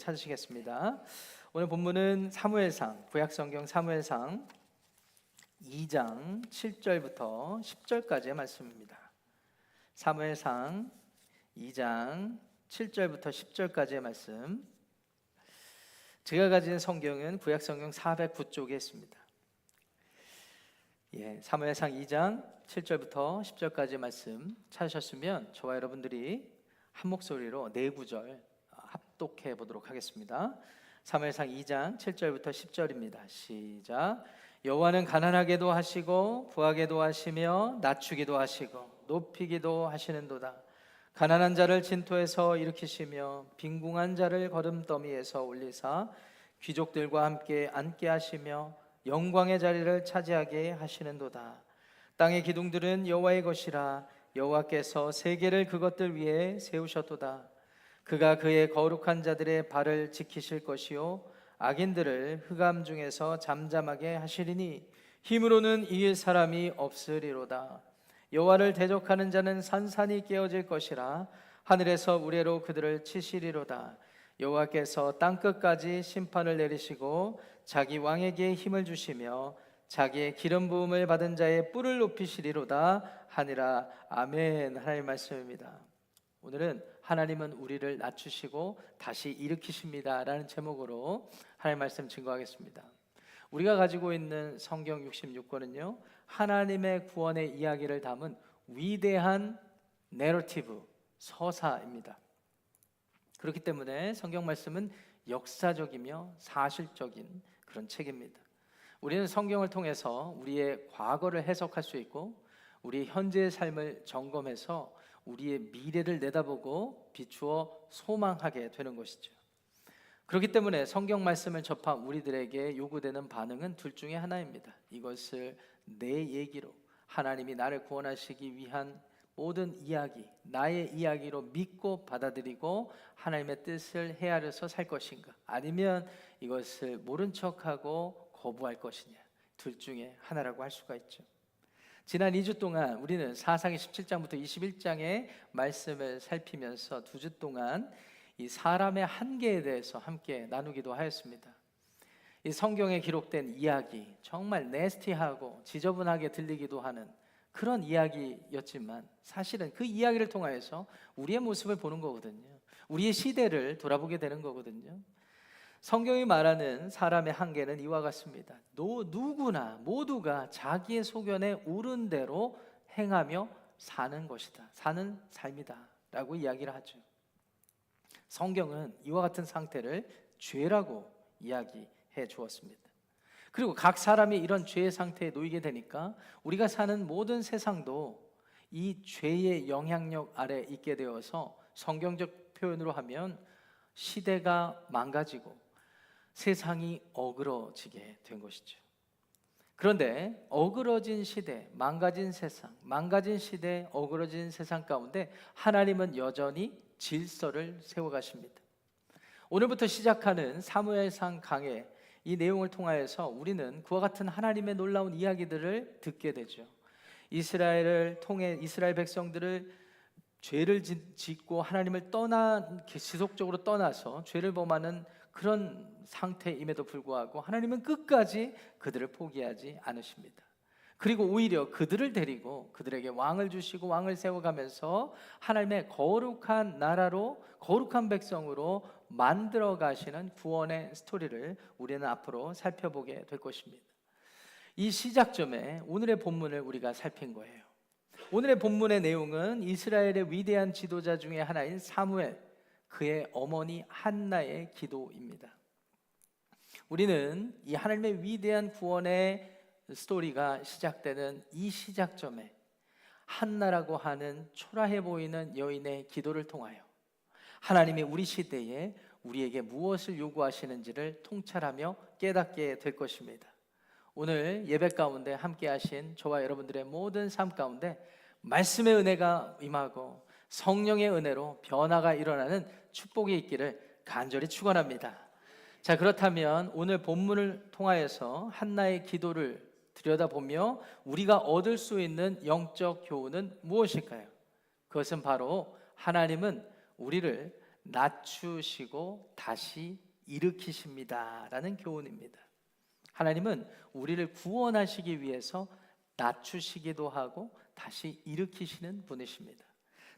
찾으시겠습니다. 오늘 본문은 사무엘상, 구약성경 사무엘상 2장 7절부터 10절까지의 말씀입니다. 사무엘상 2장 7절부터 10절까지의 말씀. 제가 가진 성경은 구약성경 409쪽에 있습니다. 사무엘상 2장 7절부터 10절까지의 말씀 찾으셨으면 저와 여러분들이 한 목소리로 네 구절 합독해 보도록 하겠습니다. 사무엘상 2장 7절부터 10절입니다. 시작. 여호와는 가난하게도 하시고 부하게도 하시며 낮추기도 하시고 높이기도 하시는도다. 가난한 자를 진토에서 일으키시며 빈궁한 자를 거름더미에서 올리사 귀족들과 함께 앉게 하시며 영광의 자리를 차지하게 하시는도다. 땅의 기둥들은 여호와의 것이라. 여호와께서 세계를 그것들 위에 세우셨도다. 그가 그의 거룩한 자들의 발을 지키실 것이요 악인들을 흑암 중에서 잠잠하게 하시리니 힘으로는 이길 사람이 없으리로다. 여호와를 대적하는 자는 산산이 깨어질 것이라. 하늘에서 우레로 그들을 치시리로다. 여호와께서 땅끝까지 심판을 내리시고 자기 왕에게 힘을 주시며 자기의 기름 부음을 받은 자의 뿔을 높이시리로다 하니라. 아멘. 하나님의 말씀입니다. 오늘은 하나님은 우리를 낮추시고 다시 일으키십니다 라는 제목으로 하나님의 말씀 증거하겠습니다. 우리가 가지고 있는 성경 66권은요 하나님의 구원의 이야기를 담은 위대한 내러티브, 서사입니다. 그렇기 때문에 성경 말씀은 역사적이며 사실적인 그런 책입니다. 우리는 성경을 통해서 우리의 과거를 해석할 수 있고 우리 현재의 삶을 점검해서 우리의 미래를 내다보고 비추어 소망하게 되는 것이죠. 그렇기 때문에 성경 말씀을 접한 우리들에게 요구되는 반응은 둘 중에 하나입니다. 이것을 내 얘기로, 하나님이 나를 구원하시기 위한 모든 이야기, 나의 이야기로 믿고 받아들이고 하나님의 뜻을 헤아려서 살 것인가, 아니면 이것을 모른 척하고 거부할 것이냐, 둘 중에 하나라고 할 수가 있죠. 지난 2주 동안 우리는 사사기 17장부터 21장의 말씀을 살피면서 2주 동안 이 사람의 한계에 대해서 함께 나누기도 하였습니다. 이 성경에 기록된 이야기, 정말 네스티하고 지저분하게 들리기도 하는 그런 이야기였지만 사실은 그 이야기를 통하여서 우리의 모습을 보는 거거든요. 우리의 시대를 돌아보게 되는 거거든요. 성경이 말하는 사람의 한계는 이와 같습니다. 누구나 모두가 자기의 소견에 옳은 대로 행하며 사는 것이다, 사는 삶이다 라고 이야기를 하죠. 성경은 이와 같은 상태를 죄라고 이야기해 주었습니다. 그리고 각 사람이 이런 죄의 상태에 놓이게 되니까 우리가 사는 모든 세상도 이 죄의 영향력 아래 있게 되어서 성경적 표현으로 하면 시대가 망가지고 세상이 어그러지게 된 것이죠. 그런데 어그러진 시대, 망가진 세상, 망가진 시대, 어그러진 세상 가운데 하나님은 여전히 질서를 세워가십니다. 오늘부터 시작하는 사무엘상 강해, 이 내용을 통하여서 우리는 그와 같은 하나님의 놀라운 이야기들을 듣게 되죠. 이스라엘 백성들을 죄를 짓고 하나님을 지속적으로 떠나서 죄를 범하는 그런 상태임에도 불구하고 하나님은 끝까지 그들을 포기하지 않으십니다. 그리고 오히려 그들을 데리고 그들에게 왕을 주시고 왕을 세워가면서 하나님의 거룩한 나라로, 거룩한 백성으로 만들어 가시는 구원의 스토리를 우리는 앞으로 살펴보게 될 것입니다. 이 시작점에 오늘의 본문을 우리가 살핀 거예요. 오늘의 본문의 내용은 이스라엘의 위대한 지도자 중에 하나인 사무엘, 그의 어머니 한나의 기도입니다. 우리는 이 하나님의 위대한 구원의 스토리가 시작되는 이 시작점에 한나라고 하는 초라해 보이는 여인의 기도를 통하여 하나님이 우리 시대에 우리에게 무엇을 요구하시는지를 통찰하며 깨닫게 될 것입니다. 오늘 예배 가운데 함께 하신 저와 여러분들의 모든 삶 가운데 말씀의 은혜가 임하고 성령의 은혜로 변화가 일어나는 축복이 있기를 간절히 축원합니다. 자, 그렇다면 오늘 본문을 통하여서 한나의 기도를 들여다보며 우리가 얻을 수 있는 영적 교훈은 무엇일까요? 그것은 바로 하나님은 우리를 낮추시고 다시 일으키십니다라는 교훈입니다. 하나님은 우리를 구원하시기 위해서 낮추시기도 하고 다시 일으키시는 분이십니다.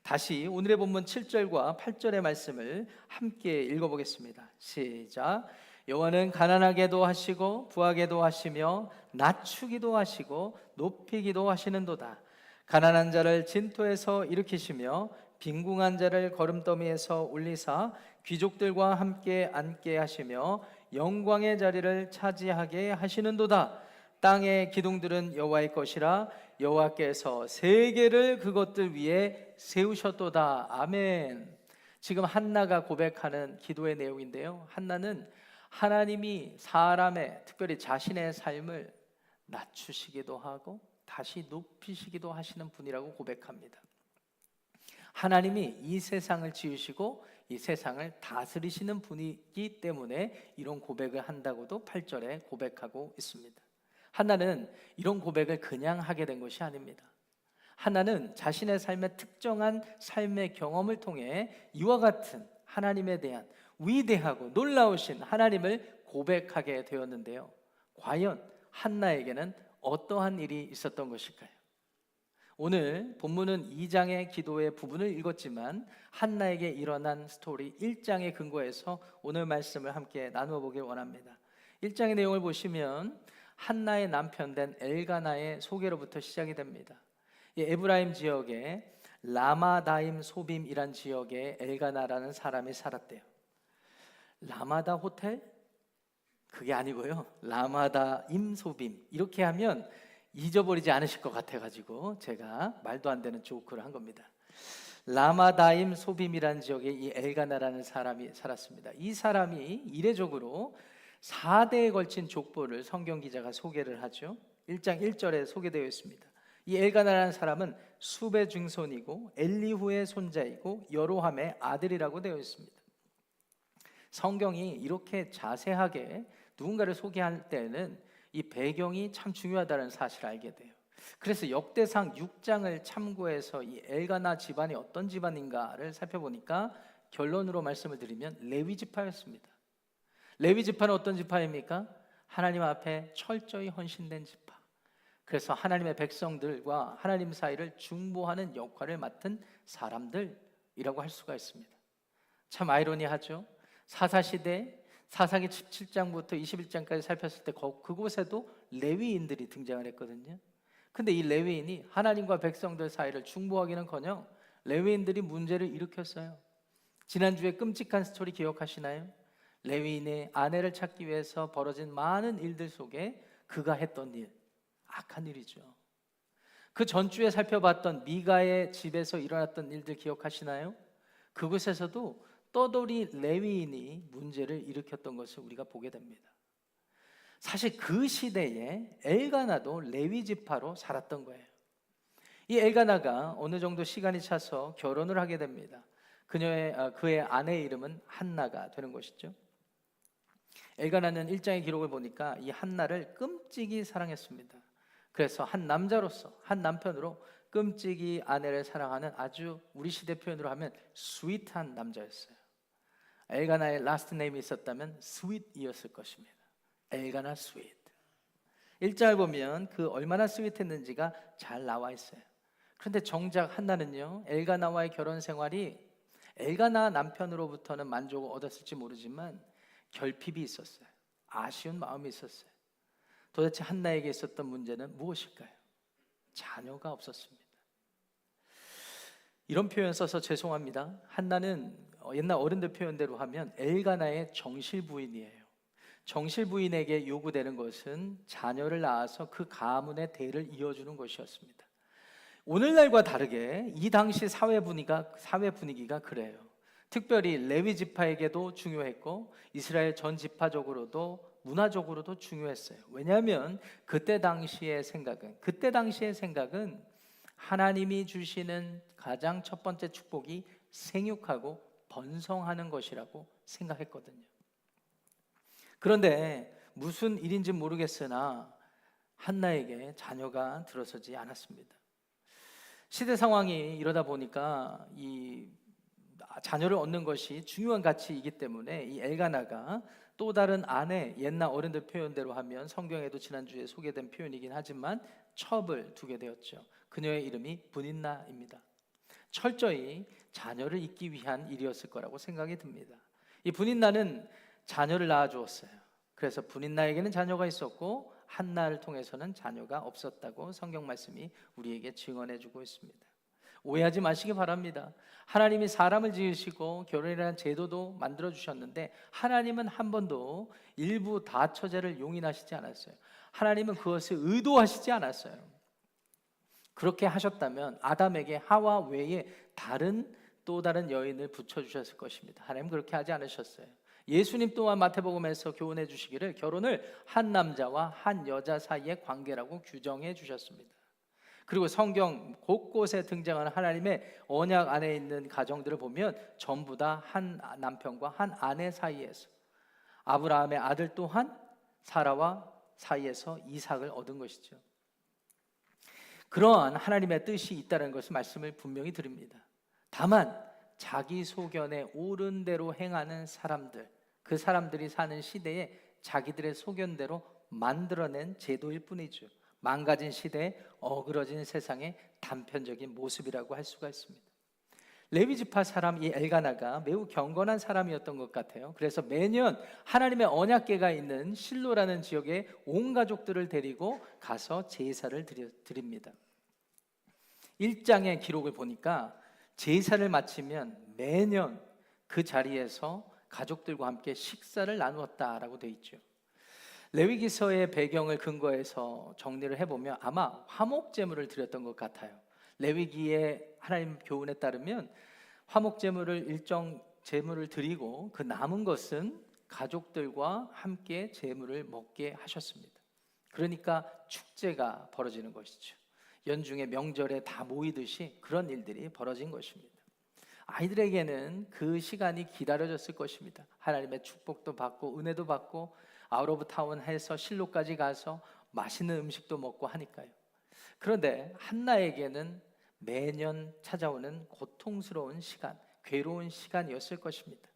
다시 오늘의 본문 7절과 8절의 말씀을 함께 읽어보겠습니다. 시작. 여호와는 가난하게도 하시고 부하게도 하시며 낮추기도 하시고 높이기도 하시는도다. 가난한 자를 진토에서 일으키시며 빈궁한 자를 거름더미에서 올리사 귀족들과 함께 앉게 하시며 영광의 자리를 차지하게 하시는도다. 땅의 기둥들은 여호와의 것이라 여호와께서 세계를 그것들 위에 세우셨도다. 아멘. 지금 한나가 고백하는 기도의 내용인데요, 한나는 하나님이 사람의, 특별히 자신의 삶을 낮추시기도 하고 다시 높이시기도 하시는 분이라고 고백합니다. 하나님이 이 세상을 지으시고 이 세상을 다스리시는 분이기 때문에 이런 고백을 한다고도 8절에 고백하고 있습니다. 한나는 이런 고백을 그냥 하게 된 것이 아닙니다. 한나는 자신의 삶의 특정한 삶의 경험을 통해 이와 같은 하나님에 대한 위대하고 놀라우신 하나님을 고백하게 되었는데요, 과연 한나에게는 어떠한 일이 있었던 것일까요? 오늘 본문은 2장의 기도의 부분을 읽었지만 한나에게 일어난 스토리 1장의 근거에서 오늘 말씀을 함께 나누어 보길 원합니다. 1장의 내용을 보시면 한나의 남편 된 엘가나의 소개로부터 시작이 됩니다. 에브라임 지역에 라마다임 소빔이란 지역에 엘가나라는 사람이 살았대요. 라마다 호텔? 그게 아니고요, 라마다임 소빔, 이렇게 하면 잊어버리지 않으실 것 같아가지고 제가 말도 안 되는 조크를 한 겁니다. 라마다임 소빔이라는 지역에 이 엘가나라는 사람이 살았습니다. 이 사람이 이례적으로 4대에 걸친 족보를 성경 기자가 소개를 하죠. 1장 1절에 소개되어 있습니다. 이 엘가나라는 사람은 수베 증손이고 엘리후의 손자이고 여로함의 아들이라고 되어 있습니다. 성경이 이렇게 자세하게 누군가를 소개할 때는 이 배경이 참 중요하다는 사실을 알게 돼요. 그래서 역대상 6장을 참고해서 이 엘가나 집안이 어떤 집안인가를 살펴보니까 결론으로 말씀을 드리면 레위 지파였습니다. 레위 지파는 어떤 지파입니까? 하나님 앞에 철저히 헌신된 지파. 그래서 하나님의 백성들과 하나님 사이를 중보하는 역할을 맡은 사람들이라고 할 수가 있습니다. 참 아이러니하죠. 사사시대 사사기 17장부터 21장까지 살폈을 때 그곳에도 레위인들이 등장을 했거든요. 근데 이 레위인이 하나님과 백성들 사이를 중보하기는커녕 레위인들이 문제를 일으켰어요. 지난주에 끔찍한 스토리 기억하시나요? 레위인의 아내를 찾기 위해서 벌어진 많은 일들 속에 그가 했던 일, 악한 일이죠. 그 전주에 살펴봤던 미가의 집에서 일어났던 일들 기억하시나요? 그곳에서도 떠돌이 레위인이 문제를 일으켰던 것을 우리가 보게 됩니다. 사실 그 시대에 엘가나도 레위 지파로 살았던 거예요. 이 엘가나가 어느 정도 시간이 차서 결혼을 하게 됩니다. 그의 아내의 이름은 한나가 되는 것이죠. 엘가나는 1장의 기록을 보니까 이 한나를 끔찍이 사랑했습니다. 그래서 한 남자로서, 한 남편으로 끔찍이 아내를 사랑하는 아주 우리 시대 표현으로 하면 스윗한 남자였어요. 엘가나의 라스트 네임이 있었다면 스윗이었을 것입니다. 엘가나 스윗. 1장을 보면 그 얼마나 스윗했는지가 잘 나와 있어요. 그런데 정작 한나는요, 엘가나와의 결혼 생활이 엘가나 남편으로부터는 만족을 얻었을지 모르지만 결핍이 있었어요. 아쉬운 마음이 있었어요. 도대체 한나에게 있었던 문제는 무엇일까요? 자녀가 없었습니다. 이런 표현 써서 죄송합니다. 한나는 옛날 어른들 표현대로 하면 엘가나의 정실 부인이에요. 정실 부인에게 요구되는 것은 자녀를 낳아서 그 가문의 대를 이어주는 것이었습니다. 오늘날과 다르게 이 당시 사회 분위기가 그래요. 특별히 레위 지파에게도 중요했고 이스라엘 전 지파적으로도 문화적으로도 중요했어요. 왜냐하면 그때 당시의 생각은 하나님이 주시는 가장 첫 번째 축복이 생육하고 번성하는 것이라고 생각했거든요. 그런데 무슨 일인지 모르겠으나 한나에게 자녀가 들어서지 않았습니다. 시대 상황이 이러다 보니까 이 자녀를 얻는 것이 중요한 가치이기 때문에 이 엘가나가 또 다른 아내, 옛날 어른들 표현대로 하면 성경에도 지난주에 소개된 표현이긴 하지만 첩을 두게 되었죠. 그녀의 이름이 브닌나입니다. 철저히 자녀를 잇기 위한 일이었을 거라고 생각이 듭니다. 이 브닌나는 자녀를 낳아주었어요. 그래서 브닌나에게는 자녀가 있었고 한나를 통해서는 자녀가 없었다고 성경 말씀이 우리에게 증언해주고 있습니다. 오해하지 마시기 바랍니다. 하나님이 사람을 지으시고 결혼이라는 제도도 만들어 주셨는데 하나님은 한 번도 일부 다처제를 용인하시지 않았어요. 하나님은 그것을 의도하시지 않았어요. 그렇게 하셨다면 아담에게 하와 외에 또 다른 여인을 붙여주셨을 것입니다. 하나님 그렇게 하지 않으셨어요. 예수님 또한 마태복음에서 교훈해 주시기를 결혼을 한 남자와 한 여자 사이의 관계라고 규정해 주셨습니다. 그리고 성경 곳곳에 등장하는 하나님의 언약 안에 있는 가정들을 보면 전부 다 한 남편과 한 아내 사이에서, 아브라함의 아들 또한 사라와 사이에서 이삭을 얻은 것이죠. 그러한 하나님의 뜻이 있다는 것을 말씀을 분명히 드립니다. 다만 자기 소견에 옳은 대로 행하는 사람들, 그 사람들이 사는 시대에 자기들의 소견대로 만들어낸 제도일 뿐이죠. 망가진 시대에 어그러진 세상의 단편적인 모습이라고 할 수가 있습니다. 레위지파 사람 이 엘가나가 매우 경건한 사람이었던 것 같아요. 그래서 매년 하나님의 언약궤가 있는 실로라는 지역에 온 가족들을 데리고 가서 제사를 드립니다. 1장의 기록을 보니까 제사를 마치면 매년 그 자리에서 가족들과 함께 식사를 나누었다라고 되어 있죠. 레위기서의 배경을 근거해서 정리를 해보면 아마 화목제물을 드렸던 것 같아요. 레위기의 하나님 교훈에 따르면 화목제물을 일정 제물을 드리고 그 남은 것은 가족들과 함께 제물을 먹게 하셨습니다. 그러니까 축제가 벌어지는 것이죠. 연중에 명절에 다 모이듯이 그런 일들이 벌어진 것입니다. 아이들에게는 그 시간이 기다려졌을 것입니다. 하나님의 축복도 받고 은혜도 받고 아웃 오브 타운 해서 실로까지 가서 맛있는 음식도 먹고 하니까요. 그런데 한나에게는 매년 찾아오는 고통스러운 시간, 괴로운 시간이었을 것입니다.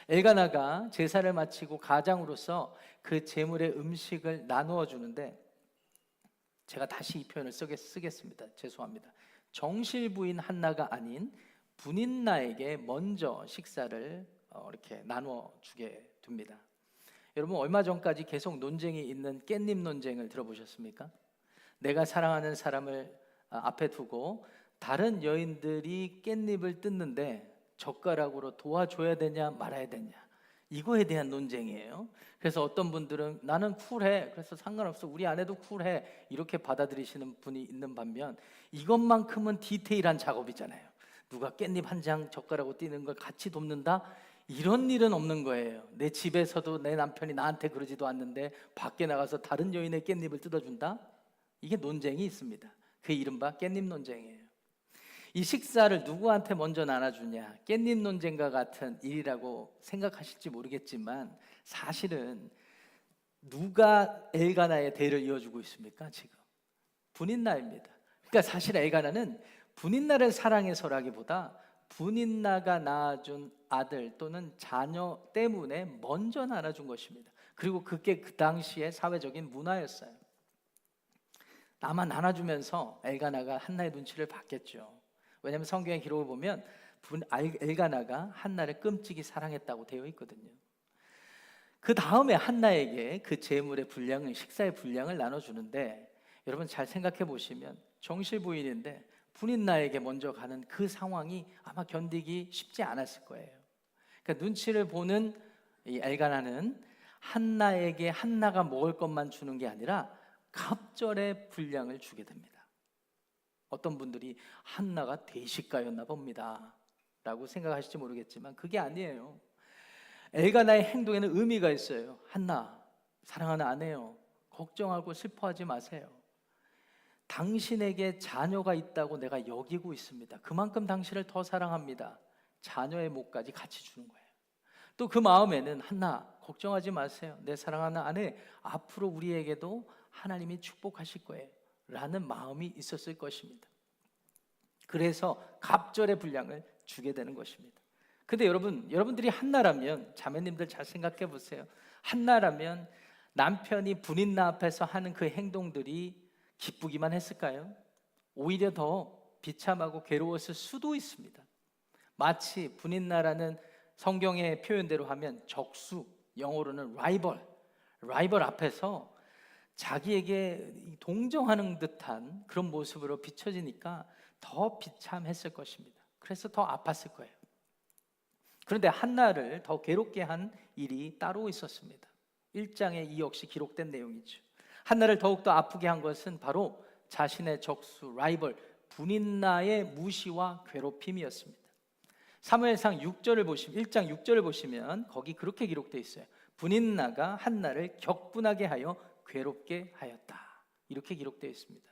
엘가나가 제사를 마치고 가장으로서 그 제물의 음식을 나누어 주는데, 제가 다시 이 표현을 쓰겠습니다. 죄송합니다. 정실부인 한나가 아닌 분인나에게 먼저 식사를 이렇게 나누어 주게 됩니다. 여러분 얼마 전까지 계속 논쟁이 있는 깻잎 논쟁을 들어보셨습니까? 내가 사랑하는 사람을 앞에 두고 다른 여인들이 깻잎을 뜯는데 젓가락으로 도와줘야 되냐 말아야 되냐, 이거에 대한 논쟁이에요. 그래서 어떤 분들은 나는 쿨해, 그래서 상관없어, 우리 아내도 쿨해, 이렇게 받아들이시는 분이 있는 반면 이것만큼은 디테일한 작업이잖아요. 누가 깻잎 한 장 젓가락으로 띄는 걸 같이 돕는다? 이런 일은 없는 거예요. 내 집에서도 내 남편이 나한테 그러지도 않는데 밖에 나가서 다른 여인의 깻잎을 뜯어준다? 이게 논쟁이 있습니다. 그게 이른바 깻잎 논쟁이에요. 이 식사를 누구한테 먼저 나눠주냐, 깻잎 논쟁과 같은 일이라고 생각하실지 모르겠지만 사실은 누가 엘가나의 대를 이어주고 있습니까? 지금 분인나입니다. 그러니까 사실 엘가나는 분인나를 사랑해서라기보다 분인나가 낳아준 아들 또는 자녀 때문에 먼저 나눠준 것입니다. 그리고 그게 그 당시의 사회적인 문화였어요. 나만 나눠주면서 엘가나가 한나의 눈치를 봤겠죠. 왜냐하면 성경의 기록을 보면 엘가나가 한나를 끔찍이 사랑했다고 되어 있거든요. 그 다음에 한나에게 그 제물의 분량을, 식사의 분량을 나눠주는데, 여러분 잘 생각해 보시면 정실부인인데 분인나에게 먼저 가는 그 상황이 아마 견디기 쉽지 않았을 거예요. 그러니까 눈치를 보는 이 엘가나는 한나에게 한나가 먹을 것만 주는 게 아니라 갑절의 분량을 주게 됩니다. 어떤 분들이 한나가 대식가였나 봅니다 라고 생각하실지 모르겠지만 그게 아니에요. 엘가나의 행동에는 의미가 있어요. 한나, 사랑하는 아내요, 걱정하고 슬퍼하지 마세요. 당신에게 자녀가 있다고 내가 여기고 있습니다. 그만큼 당신을 더 사랑합니다. 자녀의 몫까지 같이 주는 거예요. 또 그 마음에는 한나, 걱정하지 마세요. 내 사랑하는 아내, 앞으로 우리에게도 하나님이 축복하실 거예요 라는 마음이 있었을 것입니다. 그래서 갑절의 분량을 주게 되는 것입니다. 근데 여러분들이 한나라면, 자매님들 잘 생각해 보세요. 한나라면 남편이 분인나 앞에서 하는 그 행동들이 기쁘기만 했을까요? 오히려 더 비참하고 괴로웠을 수도 있습니다. 마치 분인나라는 성경의 표현대로 하면 적수, 영어로는 라이벌 앞에서 자기에게 동정하는 듯한 그런 모습으로 비춰지니까 더 비참했을 것입니다. 그래서 더 아팠을 거예요. 그런데 한나를 더 괴롭게 한 일이 따로 있었습니다. 1장에 이 역시 기록된 내용이죠. 한나를 더욱더 아프게 한 것은 바로 자신의 적수, 라이벌 분인나의 무시와 괴롭힘이었습니다. 사무엘상 6절을 보시면 1장 6절을 보시면 거기 그렇게 기록되어 있어요. 분인나가 한나를 격분하게 하여 괴롭게 하였다. 이렇게 기록되어 있습니다.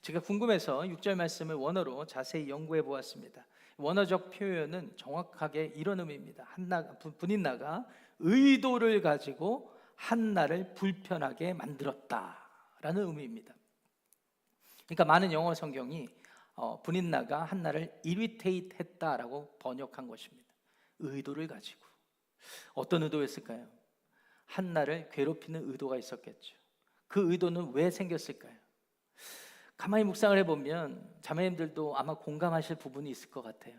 제가 궁금해서 6절 말씀을 원어로 자세히 연구해 보았습니다. 원어적 표현은 정확하게 이런 의미입니다. 분인나가 의도를 가지고 한나를 불편하게 만들었다라는 의미입니다. 그러니까 많은 영어 성경이 분인나가 한나를 irritate 했다라고 번역한 것입니다. 의도를 가지고. 어떤 의도였을까요? 한나를 괴롭히는 의도가 있었겠죠. 그 의도는 왜 생겼을까요? 가만히 묵상을 해보면 자매님들도 아마 공감하실 부분이 있을 것 같아요.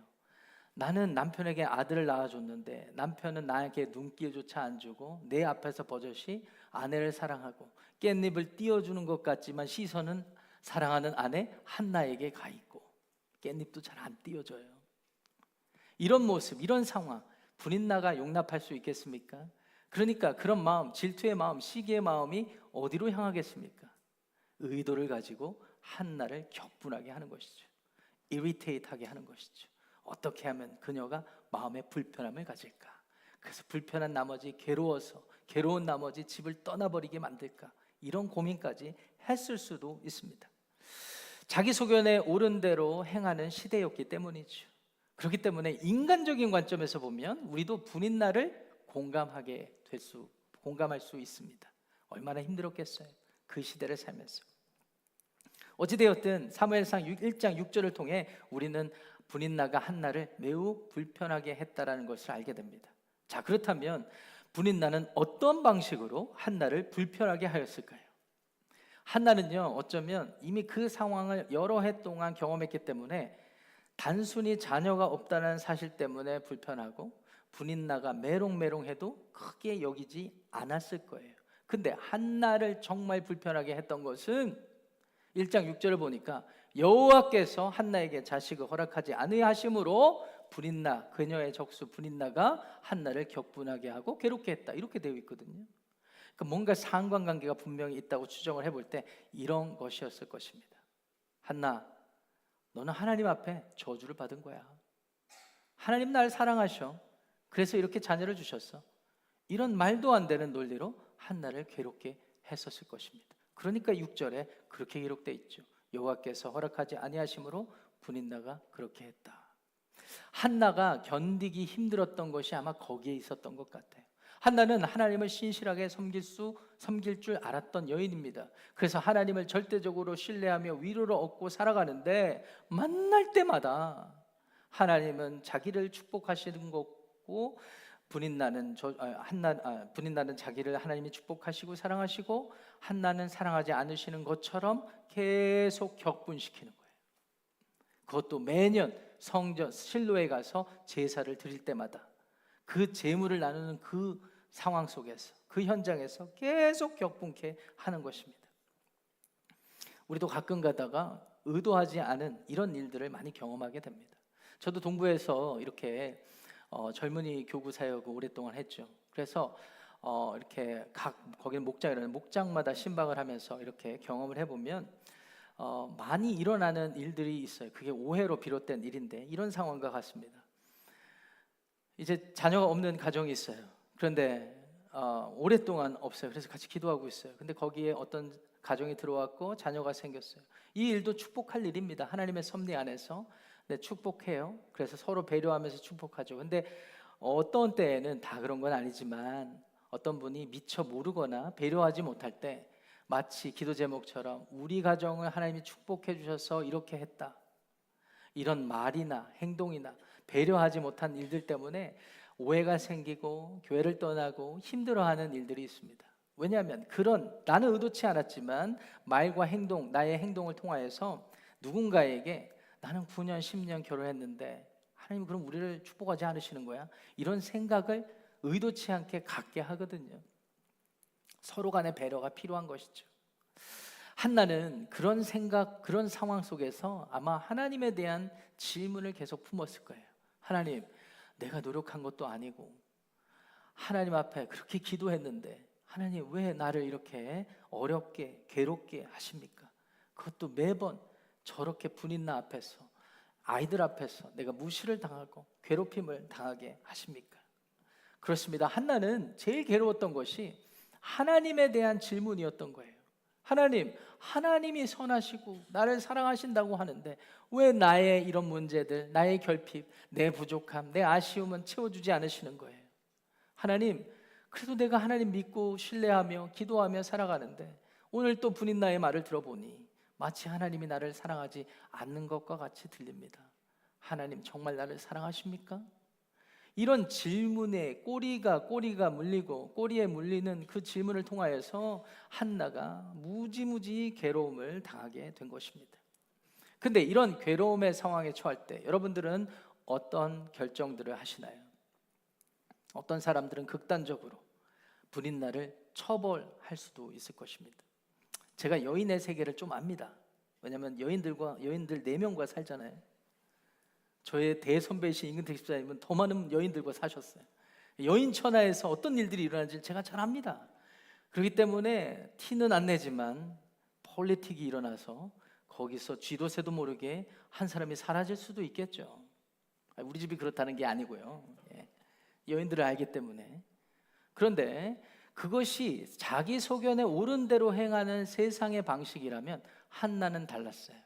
나는 남편에게 아들을 낳아줬는데 남편은 나에게 눈길조차 안 주고 내 앞에서 버젓이 아내를 사랑하고 깻잎을 띄워주는 것 같지만 시선은 사랑하는 아내 한나에게 가 있고 깻잎도 잘 안 띄워줘요. 이런 모습, 이런 상황 분인나가 용납할 수 있겠습니까? 그러니까 그런 마음, 질투의 마음, 시기의 마음이 어디로 향하겠습니까? 의도를 가지고 한나를 격분하게 하는 것이죠. irritate하게 하는 것이죠. 어떻게 하면 그녀가 마음의 불편함을 가질까? 그래서 불편한 나머지 괴로운 나머지 집을 떠나버리게 만들까? 이런 고민까지 했을 수도 있습니다. 자기 소견에 옳은 대로 행하는 시대였기 때문이죠. 그렇기 때문에 인간적인 관점에서 보면 우리도 분인나를 공감할 수 있습니다. 얼마나 힘들었겠어요. 그 시대를 살면서. 어찌되었든 사무엘상 1장 6절을 통해 우리는 분인나가 한나를 매우 불편하게 했다라는 것을 알게 됩니다. 자, 그렇다면 분인나는 어떤 방식으로 한나를 불편하게 하였을까요? 한나는요, 어쩌면 이미 그 상황을 여러 해 동안 경험했기 때문에 단순히 자녀가 없다는 사실 때문에 불편하고 분인나가 메롱메롱해도 크게 여기지 않았을 거예요. 근데 한나를 정말 불편하게 했던 것은 1장 6절을 보니까 여호와께서 한나에게 자식을 허락하지 아니하심으로 분인나, 그녀의 적수 분인나가 한나를 격분하게 하고 괴롭게 했다. 이렇게 되어 있거든요. 그러니까 뭔가 상관관계가 분명히 있다고 추정을 해볼 때 이런 것이었을 것입니다. 한나, 너는 하나님 앞에 저주를 받은 거야. 하나님 날 사랑하셔. 그래서 이렇게 자녀를 주셨어. 이런 말도 안 되는 논리로 한나를 괴롭게 했었을 것입니다. 그러니까 6절에 그렇게 기록되어 있죠. 여호와께서 허락하지 아니하심으로 분인나가 그렇게 했다. 한나가 견디기 힘들었던 것이 아마 거기에 있었던 것 같아요. 한나는 하나님을 신실하게 섬길 줄 알았던 여인입니다. 그래서 하나님을 절대적으로 신뢰하며 위로를 얻고 살아가는데 만날 때마다 하나님은 자기를 축복하시는 거고 분인나는 자기를 하나님이 축복하시고 사랑하시고 한나는 사랑하지 않으시는 것처럼 계속 격분시키는 거예요. 그것도 매년 성전 실로에 가서 제사를 드릴 때마다 그 제물을 나누는 그 상황 속에서 그 현장에서 계속 격분케 하는 것입니다. 우리도 가끔 가다가 의도하지 않은 이런 일들을 많이 경험하게 됩니다. 저도 동부에서 이렇게 젊은이 교구 사역을 오랫동안 했죠. 그래서 이렇게 거기는 목장마다 신방을 하면서 이렇게 경험을 해보면 많이 일어나는 일들이 있어요. 그게 오해로 비롯된 일인데 이런 상황과 같습니다. 이제 자녀가 없는 가정이 있어요. 그런데 오랫동안 없어요. 그래서 같이 기도하고 있어요. 근데 거기에 어떤 가정이 들어왔고 자녀가 생겼어요. 이 일도 축복할 일입니다. 하나님의 섭리 안에서 축복해요. 그래서 서로 배려하면서 축복하죠. 근데 어떤 때에는 다 그런 건 아니지만 어떤 분이 미처 모르거나 배려하지 못할 때 마치 기도 제목처럼 우리 가정을 하나님이 축복해 주셔서 이렇게 했다. 이런 말이나 행동이나 배려하지 못한 일들 때문에 오해가 생기고 교회를 떠나고 힘들어하는 일들이 있습니다. 왜냐하면 그런 나는 의도치 않았지만 말과 행동, 나의 행동을 통하여서 누군가에게 나는 9년, 10년 결혼했는데 하나님 그럼 우리를 축복하지 않으시는 거야? 이런 생각을 의도치 않게 갖게 하거든요. 서로 간의 배려가 필요한 것이죠. 한나는 그런 생각, 그런 상황 속에서 아마 하나님에 대한 질문을 계속 품었을 거예요. 하나님, 내가 노력한 것도 아니고 하나님 앞에 그렇게 기도했는데 하나님 왜 나를 이렇게 어렵게 괴롭게 하십니까? 그것도 매번 저렇게 분인나 앞에서 아이들 앞에서 내가 무시를 당하고 괴롭힘을 당하게 하십니까? 그렇습니다. 한나는 제일 괴로웠던 것이 하나님에 대한 질문이었던 거예요. 하나님, 하나님이 선하시고 나를 사랑하신다고 하는데 왜 나의 이런 문제들, 나의 결핍, 내 부족함, 내 아쉬움은 채워주지 않으시는 거예요? 하나님, 그래도 내가 하나님 믿고 신뢰하며 기도하며 살아가는데 오늘 또 분인나의 말을 들어보니 마치 하나님이 나를 사랑하지 않는 것과 같이 들립니다. 하나님 정말 나를 사랑하십니까? 이런 질문에 꼬리가 물리고 꼬리에 물리는 그 질문을 통하여서 한나가 무지무지 괴로움을 당하게 된 것입니다. 근데 이런 괴로움의 상황에 처할 때 여러분들은 어떤 결정들을 하시나요? 어떤 사람들은 극단적으로 불인나를 처벌할 수도 있을 것입니다. 제가 여인의 세계를 좀 압니다. 왜냐하면 여인들 4명과 살잖아요. 저의 대선배이신 임근택 집사님은 더 많은 여인들과 사셨어요. 여인 천하에서 어떤 일들이 일어나는지 제가 잘 압니다. 그렇기 때문에 티는 안 내지만 폴리틱이 일어나서 거기서 쥐도 새도 모르게 한 사람이 사라질 수도 있겠죠. 우리 집이 그렇다는 게 아니고요. 여인들을 알기 때문에. 그런데 그것이 자기 소견에 옳은 대로 행하는 세상의 방식이라면 한나는 달랐어요.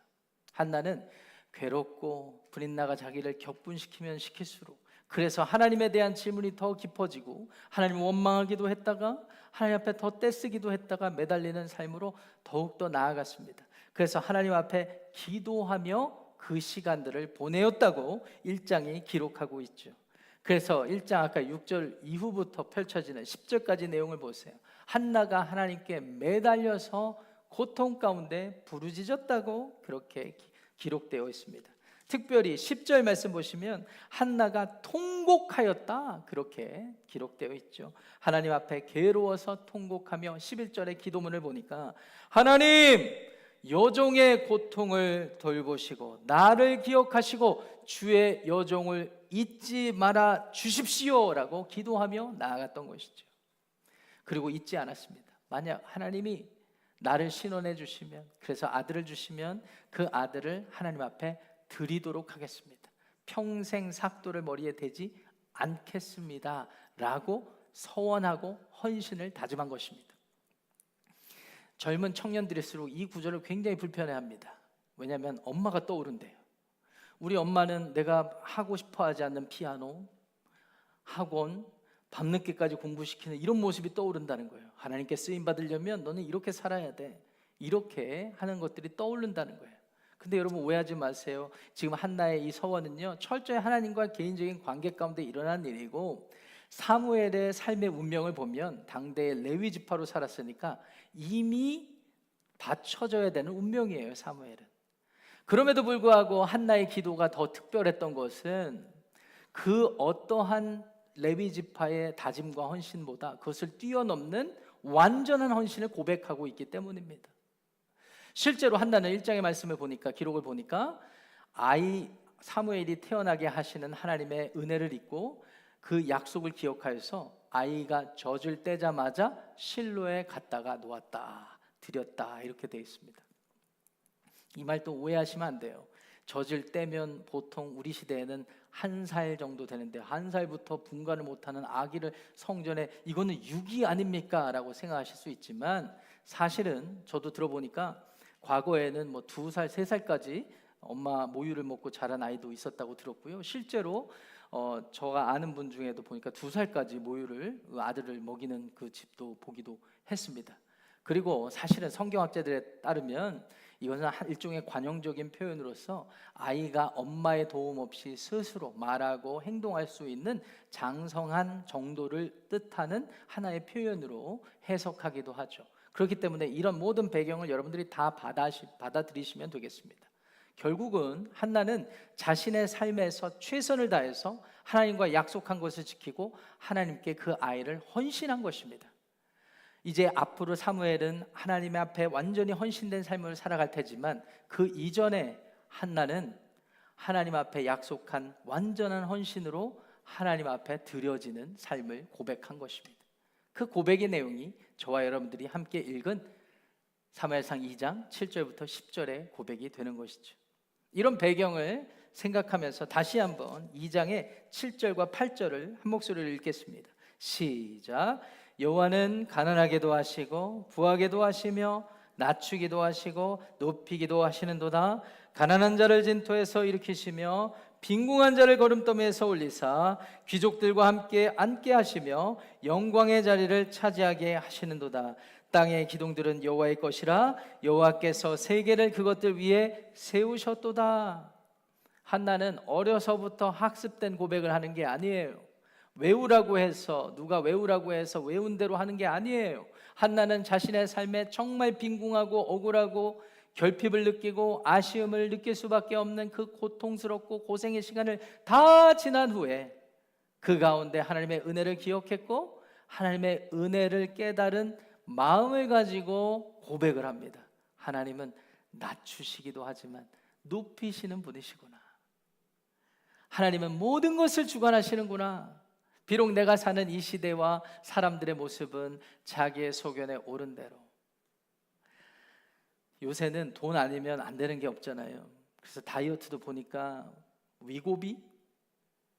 한나는 괴롭고 브린나가 자기를 격분시키면 시킬수록 그래서 하나님에 대한 질문이 더 깊어지고 하나님을 원망하기도 했다가 하나님 앞에 더 떼쓰기도 했다가 매달리는 삶으로 더욱더 나아갔습니다. 그래서 하나님 앞에 기도하며 그 시간들을 보내었다고 1장이 기록하고 있죠. 그래서 1장 아까 6절 이후부터 펼쳐지는 10절까지 내용을 보세요. 한나가 하나님께 매달려서 고통 가운데 부르짖었다고 그렇게 기록되어 있습니다. 특별히 10절 말씀 보시면 한나가 통곡하였다 그렇게 기록되어 있죠. 하나님 앞에 괴로워서 통곡하며 11절의 기도문을 보니까 하나님 여종의 고통을 돌보시고 나를 기억하시고 주의 여종을 잊지 말아 주십시오라고 기도하며 나아갔던 것이죠. 그리고 잊지 않았습니다. 만약 하나님이 나를 신원해 주시면, 그래서 아들을 주시면 그 아들을 하나님 앞에 드리도록 하겠습니다. 평생 삭도를 머리에 대지 않겠습니다 라고 서원하고 헌신을 다짐한 것입니다. 젊은 청년들일수록 이 구절을 굉장히 불편해합니다. 왜냐하면 엄마가 떠오른대요. 우리 엄마는 내가 하고 싶어 하지 않는 피아노, 학원, 밤늦게까지 공부시키는 이런 모습이 떠오른다는 거예요. 하나님께 쓰임받으려면 너는 이렇게 살아야 돼. 이렇게 하는 것들이 떠오른다는 거예요. 근데 여러분 오해하지 마세요. 지금 한나의 이 서원은요, 철저히 하나님과 개인적인 관계 가운데 일어난 일이고 사무엘의 삶의 운명을 보면 당대의 레위 지파로 살았으니까 이미 받쳐져야 되는 운명이에요. 사무엘은. 그럼에도 불구하고 한나의 기도가 더 특별했던 것은 그 어떠한 레위 지파의 다짐과 헌신보다 그것을 뛰어넘는 완전한 헌신을 고백하고 있기 때문입니다. 실제로 한나는 1장의 말씀을 보니까, 기록을 보니까 아이 사무엘이 태어나게 하시는 하나님의 은혜를 잊고 그 약속을 기억하여서 아이가 젖을 떼자마자 실로에 갔다가 놓았다, 드렸다 이렇게 되어 있습니다. 이 말 또 오해하시면 안 돼요. 젖을 떼면 보통 우리 시대에는 1살 정도 되는데 1살부터 분간을 못하는 아기를 성전에, 이거는 유기 아닙니까? 라고 생각하실 수 있지만 사실은 저도 들어보니까 과거에는 2살, 3살까지 엄마 모유를 먹고 자란 아이도 있었다고 들었고요. 실제로 저가 아는 분 중에도 보니까 2살까지 모유를 아들을 먹이는 그 집도 보기도 했습니다. 그리고 사실은 성경학자들에 따르면 이것은 일종의 관용적인 표현으로서 아이가 엄마의 도움 없이 스스로 말하고 행동할 수 있는 장성한 정도를 뜻하는 하나의 표현으로 해석하기도 하죠. 그렇기 때문에 이런 모든 배경을 여러분들이 다 받아들이시면 되겠습니다. 결국은 한나는 자신의 삶에서 최선을 다해서 하나님과 약속한 것을 지키고 하나님께 그 아이를 헌신한 것입니다. 이제 앞으로 사무엘은 하나님 앞에 완전히 헌신된 삶을 살아갈 테지만 그 이전에 한나는 하나님 앞에 약속한 완전한 헌신으로 하나님 앞에 드려지는 삶을 고백한 것입니다. 그 고백의 내용이 저와 여러분들이 함께 읽은 사무엘상 2장 7절부터 10절의 고백이 되는 것이죠. 이런 배경을 생각하면서 다시 한번 2장의 7절과 8절을 한 목소리로 읽겠습니다. 시작. 여호와는 가난하게도 하시고 부하게도 하시며 낮추기도 하시고 높이기도 하시는도다. 가난한 자를 진토에서 일으키시며 빈궁한 자를 거름더미에서 올리사 귀족들과 함께 앉게 하시며 영광의 자리를 차지하게 하시는도다. 땅의 기둥들은 여호와의 것이라 여호와께서 세계를 그것들 위에 세우셨도다. 한나는 어려서부터 학습된 고백을 하는 게 아니에요. 외우라고 해서 누가 외우라고 해서 외운 대로 하는 게 아니에요. 한나는 자신의 삶에 정말 빈궁하고 억울하고 결핍을 느끼고 아쉬움을 느낄 수밖에 없는 그 고통스럽고 고생의 시간을 다 지난 후에 그 가운데 하나님의 은혜를 기억했고 하나님의 은혜를 깨달은 마음을 가지고 고백을 합니다. 하나님은 낮추시기도 하지만 높이시는 분이시구나. 하나님은 모든 것을 주관하시는구나. 비록 내가 사는 이 시대와 사람들의 모습은 자기의 소견에 옳은 대로, 요새는 돈 아니면 안 되는 게 없잖아요. 그래서 다이어트도 보니까 위고비,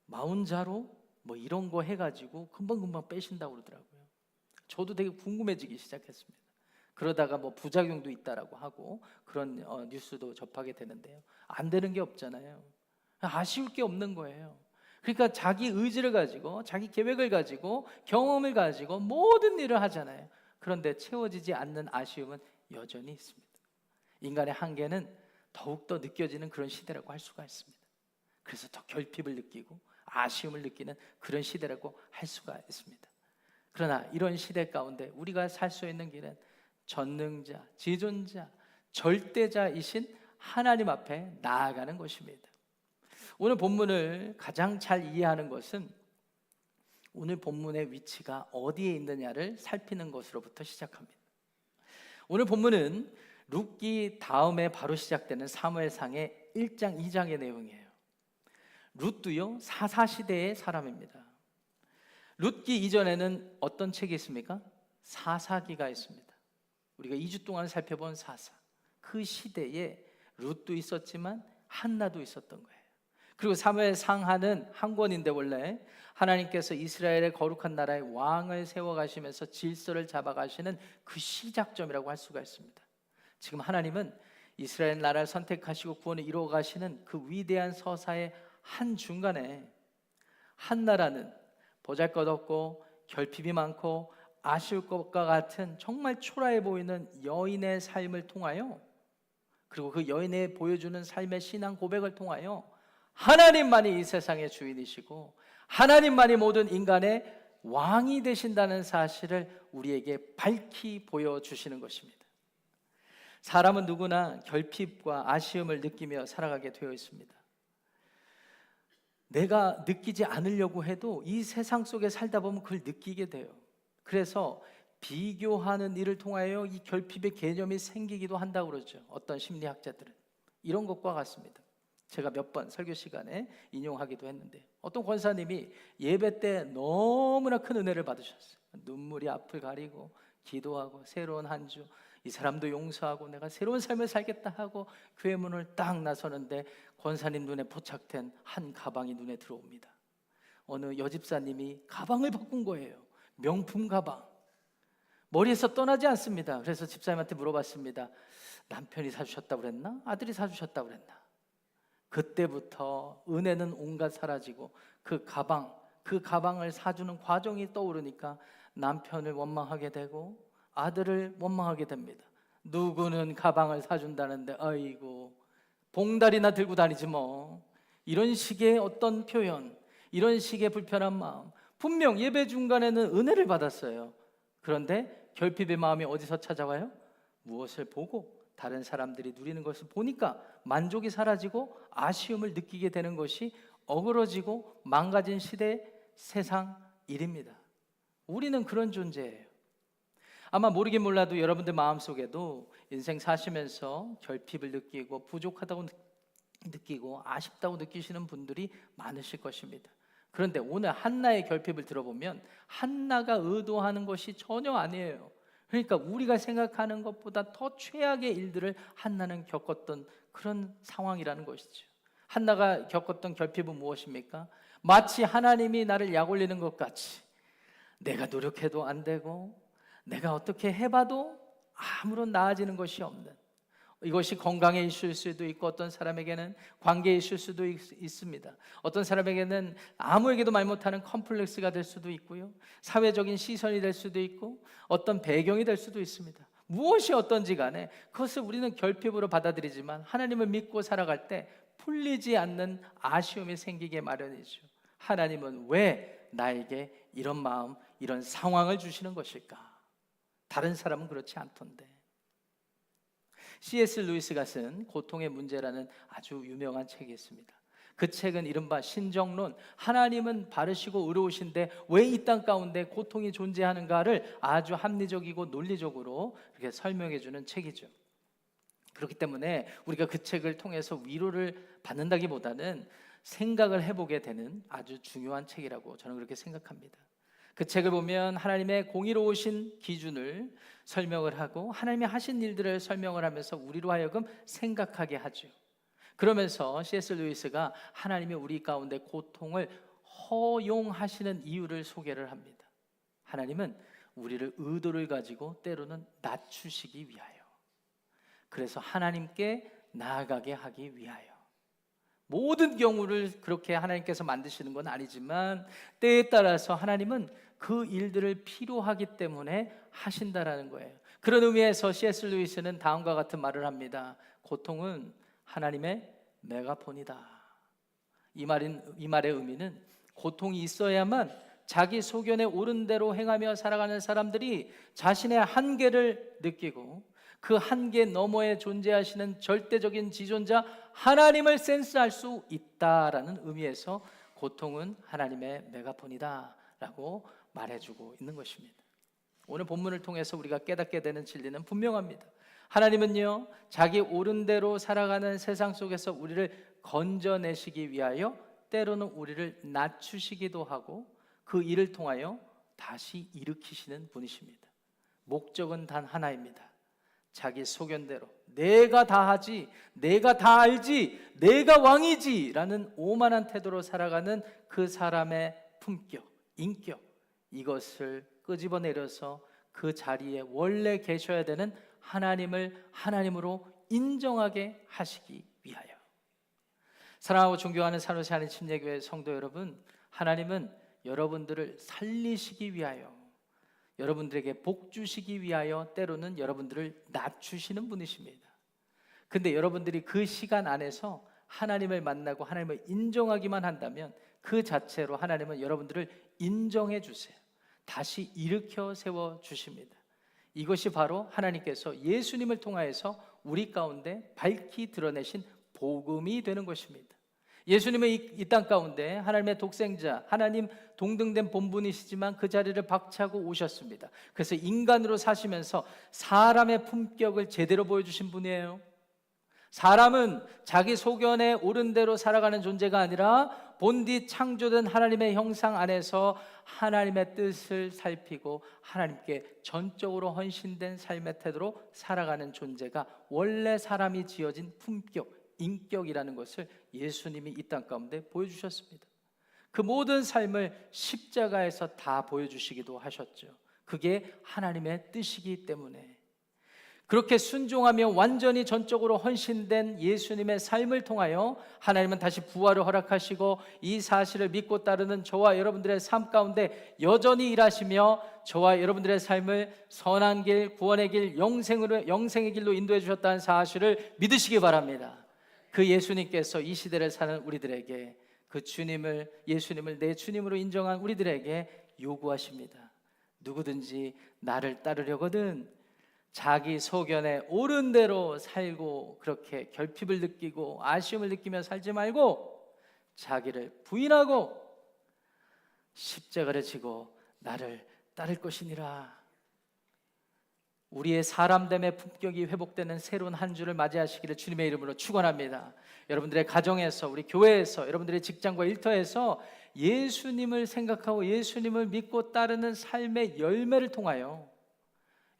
마운자로 뭐 이런 거 해가지고 금방금방 빼신다고 그러더라고요. 저도 되게 궁금해지기 시작했습니다. 그러다가 뭐 부작용도 있다라고 하고 그런 뉴스도 접하게 되는데요. 안 되는 게 없잖아요. 아쉬울 게 없는 거예요. 그러니까 자기 의지를 가지고 자기 계획을 가지고 경험을 가지고 모든 일을 하잖아요. 그런데 채워지지 않는 아쉬움은 여전히 있습니다. 인간의 한계는 더욱더 느껴지는 그런 시대라고 할 수가 있습니다. 그래서 더 결핍을 느끼고 아쉬움을 느끼는 그런 시대라고 할 수가 있습니다. 그러나 이런 시대 가운데 우리가 살 수 있는 길은 전능자, 지존자, 절대자이신 하나님 앞에 나아가는 것입니다. 오늘 본문을 가장 잘 이해하는 것은 오늘 본문의 위치가 어디에 있느냐를 살피는 것으로부터 시작합니다. 오늘 본문은 룻기 다음에 바로 시작되는 사무엘상의 1장, 2장의 내용이에요. 룻도요 사사시대의 사람입니다. 룻기 이전에는 어떤 책이 있습니까? 사사기가 있습니다. 우리가 2주 동안 살펴본 사사, 그 시대에 룻도 있었지만 한나도 있었던 거예요. 그리고 사무엘상하는 한 권인데 원래 하나님께서 이스라엘의 거룩한 나라의 왕을 세워가시면서 질서를 잡아가시는 그 시작점이라고 할 수가 있습니다. 지금 하나님은 이스라엘 나라를 선택하시고 구원을 이루어가시는 그 위대한 서사의 한중간에 한나라는 보잘것없고 결핍이 많고 아쉬울 것과 같은 정말 초라해 보이는 여인의 삶을 통하여, 그리고 그 여인의 보여주는 삶의 신앙 고백을 통하여 하나님만이 이 세상의 주인이시고 하나님만이 모든 인간의 왕이 되신다는 사실을 우리에게 밝히 보여주시는 것입니다. 사람은 누구나 결핍과 아쉬움을 느끼며 살아가게 되어 있습니다. 내가 느끼지 않으려고 해도 이 세상 속에 살다 보면 그걸 느끼게 돼요. 그래서 비교하는 일을 통하여 이 결핍의 개념이 생기기도 한다고 그러죠. 어떤 심리학자들은 이런 것과 같습니다. 제가 몇 번 설교 시간에 인용하기도 했는데, 어떤 권사님이 예배 때 너무나 큰 은혜를 받으셨어요. 눈물이 앞을 가리고 기도하고 새로운 한 주, 이 사람도 용서하고 내가 새로운 삶을 살겠다 하고 교회 문을 딱 나서는데 권사님 눈에 포착된 한 가방이 눈에 들어옵니다. 어느 여집사님이 가방을 바꾼 거예요. 명품 가방. 머리에서 떠나지 않습니다. 그래서 집사님한테 물어봤습니다. 남편이 사주셨다고 그랬나? 아들이 사주셨다고 그랬나? 그때부터 은혜는 온갖 사라지고 그 가방을 사주는 과정이 떠오르니까 남편을 원망하게 되고 아들을 원망하게 됩니다. 누구는 가방을 사준다는데 아이고 봉다리나 들고 다니지 뭐. 이런 식의 어떤 표현, 이런 식의 불편한 마음. 분명 예배 중간에는 은혜를 받았어요. 그런데 결핍의 마음이 어디서 찾아와요? 무엇을 보고 다른 사람들이 누리는 것을 보니까 만족이 사라지고 아쉬움을 느끼게 되는 것이 어그러지고 망가진 시대 세상 일입니다. 우리는 그런 존재예요. 아마 모르긴 몰라도 여러분들 마음속에도 인생 사시면서 결핍을 느끼고 부족하다고 느끼고 아쉽다고 느끼시는 분들이 많으실 것입니다. 그런데 오늘 한나의 결핍을 들어보면 한나가 의도하는 것이 전혀 아니에요. 그러니까 우리가 생각하는 것보다 더 최악의 일들을 한나는 겪었던 그런 상황이라는 것이죠. 한나가 겪었던 결핍은 무엇입니까? 마치 하나님이 나를 약 올리는 것 같이 내가 노력해도 안 되고 내가 어떻게 해봐도 아무런 나아지는 것이 없는, 이것이 건강에 있을 수도 있고 어떤 사람에게는 관계에 있을 수도 있습니다. 어떤 사람에게는 아무에게도 말 못하는 컴플렉스가 될 수도 있고요, 사회적인 시선이 될 수도 있고 어떤 배경이 될 수도 있습니다. 무엇이 어떤지 간에 그것을 우리는 결핍으로 받아들이지만 하나님을 믿고 살아갈 때 풀리지 않는 아쉬움이 생기게 마련이죠. 하나님은 왜 나에게 이런 마음, 이런 상황을 주시는 것일까? 다른 사람은 그렇지 않던데. C.S. 루이스가 쓴 고통의 문제라는 아주 유명한 책이 있습니다. 그 책은 이른바 신정론, 하나님은 바르시고 의로우신데 왜 이 땅 가운데 고통이 존재하는가를 아주 합리적이고 논리적으로 이렇게 설명해 주는 책이죠. 그렇기 때문에 우리가 그 책을 통해서 위로를 받는다기보다는 생각을 해보게 되는 아주 중요한 책이라고 저는 그렇게 생각합니다. 그 책을 보면 하나님의 공의로우신 기준을 설명을 하고 하나님이 하신 일들을 설명을 하면서 우리로 하여금 생각하게 하죠. 그러면서 C.S. 루이스가 하나님이 우리 가운데 고통을 허용하시는 이유를 소개를 합니다. 하나님은 우리를 의도를 가지고 때로는 낮추시기 위하여, 그래서 하나님께 나아가게 하기 위하여. 모든 경우를 그렇게 하나님께서 만드시는 건 아니지만 때에 따라서 하나님은 그 일들을 필요하기 때문에 하신다라는 거예요. 그런 의미에서 C.S. 루이스는 다음과 같은 말을 합니다. 고통은 하나님의 메가폰이다. 이 말의 의미는 고통이 있어야만 자기 소견에 옳은 대로 행하며 살아가는 사람들이 자신의 한계를 느끼고 그 한계 너머에 존재하시는 절대적인 지존자 하나님을 센스할 수 있다라는 의미에서 고통은 하나님의 메가폰이다 라고 말해주고 있는 것입니다. 오늘 본문을 통해서 우리가 깨닫게 되는 진리는 분명합니다. 하나님은요, 자기 옳은 대로 살아가는 세상 속에서 우리를 건져내시기 위하여 때로는 우리를 낮추시기도 하고 그 일을 통하여 다시 일으키시는 분이십니다. 목적은 단 하나입니다. 자기 소견대로 내가 다 하지, 내가 다 알지, 내가 왕이지 라는 오만한 태도로 살아가는 그 사람의 품격, 인격, 이것을 끄집어내려서 그 자리에 원래 계셔야 되는 하나님을 하나님으로 인정하게 하시기 위하여. 사랑하고 존경하는 산호세 하나님 침례교회 성도 여러분, 하나님은 여러분들을 살리시기 위하여, 여러분들에게 복 주시기 위하여 때로는 여러분들을 낮추시는 분이십니다. 근데 여러분들이 그 시간 안에서 하나님을 만나고 하나님을 인정하기만 한다면 그 자체로 하나님은 여러분들을 인정해 주세요. 다시 일으켜 세워 주십니다. 이것이 바로 하나님께서 예수님을 통하여서 우리 가운데 밝히 드러내신 복음이 되는 것입니다. 예수님은 이 땅 가운데 하나님의 독생자, 하나님 동등된 본분이시지만 그 자리를 박차고 오셨습니다. 그래서 인간으로 사시면서 사람의 품격을 제대로 보여주신 분이에요. 사람은 자기 소견에 옳은 대로 살아가는 존재가 아니라 본디 창조된 하나님의 형상 안에서 하나님의 뜻을 살피고 하나님께 전적으로 헌신된 삶의 태도로 살아가는 존재가 원래 사람이 지어진 품격, 인격이라는 것을 예수님이 이 땅 가운데 보여주셨습니다. 그 모든 삶을 십자가에서 다 보여주시기도 하셨죠. 그게 하나님의 뜻이기 때문에. 그렇게 순종하며 완전히 전적으로 헌신된 예수님의 삶을 통하여 하나님은 다시 부활을 허락하시고 이 사실을 믿고 따르는 저와 여러분들의 삶 가운데 여전히 일하시며 저와 여러분들의 삶을 선한 길, 구원의 길, 영생의 길로 인도해 주셨다는 사실을 믿으시기 바랍니다. 그 예수님께서 이 시대를 사는 우리들에게 그 예수님을 내 주님으로 인정한 우리들에게 요구하십니다. 누구든지 나를 따르려거든 자기 소견에 옳은 대로 살고 그렇게 결핍을 느끼고 아쉬움을 느끼며 살지 말고 자기를 부인하고 십자가를 지고 나를 따를 것이니라. 우리의 사람됨의 품격이 회복되는 새로운 한 주를 맞이하시기를 주님의 이름으로 축원합니다. 여러분들의 가정에서, 우리 교회에서, 여러분들의 직장과 일터에서 예수님을 생각하고 예수님을 믿고 따르는 삶의 열매를 통하여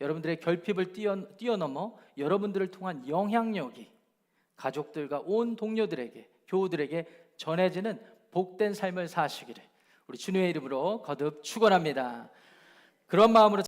여러분들의 결핍을 뛰어넘어 여러분들을 통한 영향력이 가족들과 온 동료들에게, 교우들에게 전해지는 복된 삶을 사시기를 우리 주님의 이름으로 거듭 축원합니다. 그런 마음으로